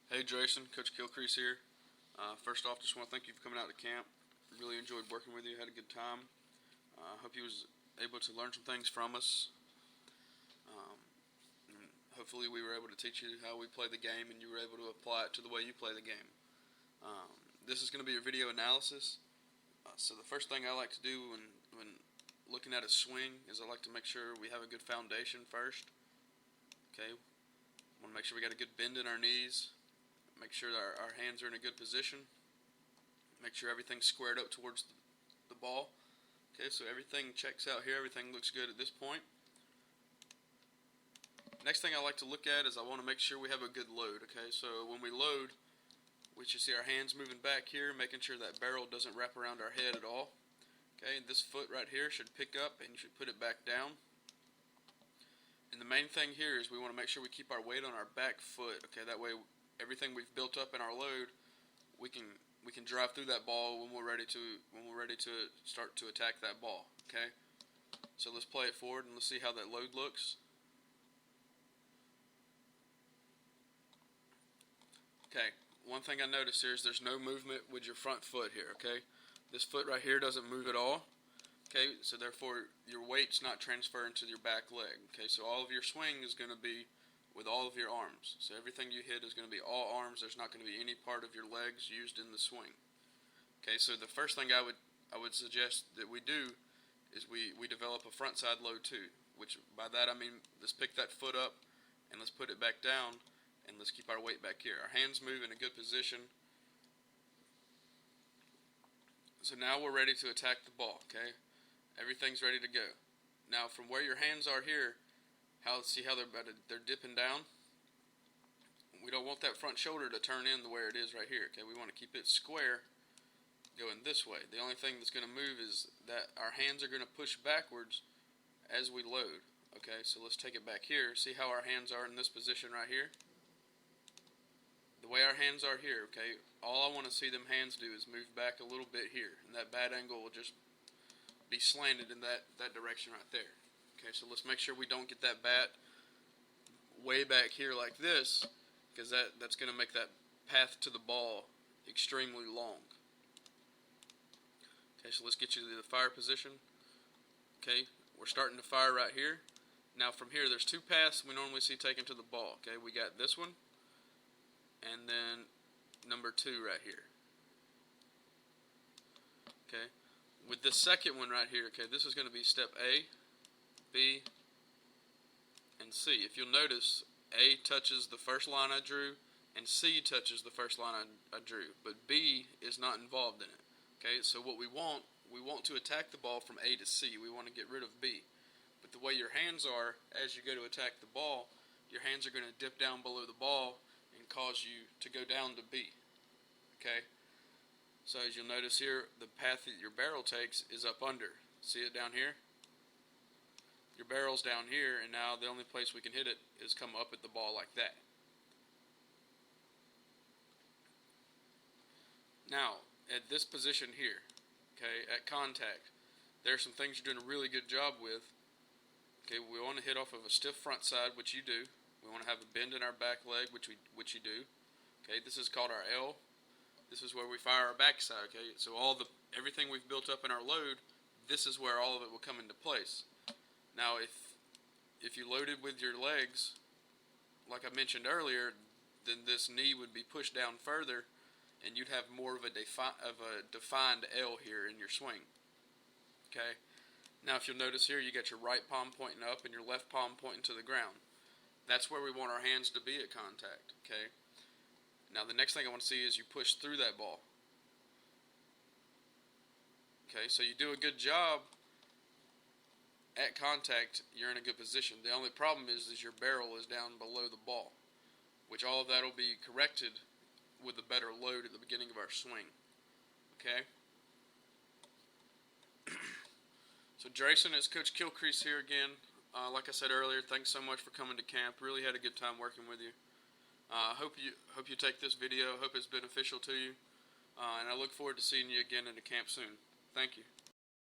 Hey Jason, Coach Gilcrease here. First off, just want to thank you for coming out to camp. Really enjoyed working with you, had a good time. Hope you was able to learn some things from us. And hopefully we were able to teach you how we play the game and you were able to apply it to the way you play the game. This is going to be a video analysis. So the first thing I like to do when looking at a swing is I like to make sure we have a good foundation first. Okay, want to make sure we got a good bend in our knees. Make sure that our hands are in a good position. Make sure everything's squared up towards the ball. Okay, so everything checks out here. Everything looks good at this point. Next thing I like to look at is I want to make sure we have a good load. Okay, so when we load, we should see our hands moving back here, making sure that barrel doesn't wrap around our head at all. Okay, this foot right here should pick up and you should put it back down. And the main thing here is we want to make sure we keep our weight on our back foot. Okay, that way everything we've built up in our load, we can drive through that ball when we're ready to start to attack that ball. Okay, so let's play it forward and let's see how that load looks. Okay, one thing I noticed here is there's no movement with your front foot here. Okay, this foot right here doesn't move at all. Okay, so therefore your weight's not transferring to your back leg. Okay, so all of your swing is going to be with all of your arms. So everything you hit is going to be all arms. There's not going to be any part of your legs used in the swing. Okay, so the first thing I would suggest that we do is we develop a front side load too, which by that I mean let's pick that foot up and let's put it back down and let's keep our weight back here. Our hands move in a good position. So now we're ready to attack the ball. Okay, everything's ready to go. Now from where your hands are here, see how they're dipping down? We don't want that front shoulder to turn in the way it is right here. Okay, we want to keep it square going this way. The only thing that's going to move is that our hands are going to push backwards as we load. Okay, so let's take it back here. See how our hands are in this position right here? The way our hands are here, okay, all I want to see them hands do is move back a little bit here, and that bad angle will just be slanted in that direction right there. Okay, so let's make sure we don't get that bat way back here like this, because that's going to make that path to the ball extremely long. Okay, so let's get you to the fire position. Okay, we're starting to fire right here. Now from here, there's two paths we normally see taken to the ball. Okay, we got this one, and then number 2 right here. Okay, with this second one right here, okay, this is going to be step A, B, and C. If you'll notice, A touches the first line I drew, and C touches the first line I drew, but B is not involved in it. Okay, so what we want to attack the ball from A to C. We want to get rid of B. But the way your hands are, as you go to attack the ball, your hands are going to dip down below the ball and cause you to go down to B. Okay, so as you'll notice here, the path that your barrel takes is up under. See it down here? Your barrel's down here, and now the only place we can hit it is come up at the ball like that. Now, at this position here, okay, at contact, there are some things you're doing a really good job with. Okay, we want to hit off of a stiff front side, which you do. We want to have a bend in our back leg, which you do. Okay, this is called our L. This is where we fire our back side. Okay, so everything we've built up in our load, this is where all of it will come into place. Now, if you loaded with your legs, like I mentioned earlier, then this knee would be pushed down further, and you'd have more of a defined L here in your swing. Okay. Now, if you'll notice here, you got your right palm pointing up and your left palm pointing to the ground. That's where we want our hands to be at contact. Okay. Now, the next thing I want to see is you push through that ball. Okay, so you do a good job. At contact, you're in a good position. The only problem is your barrel is down below the ball, which all of that will be corrected with a better load at the beginning of our swing. Okay? So Jason, it's Coach Gilcrease here again. Like I said earlier, thanks so much for coming to camp. Really had a good time working with you. Hope you take this video. Hope it's beneficial to you. And I look forward to seeing you again in the camp soon. Thank you.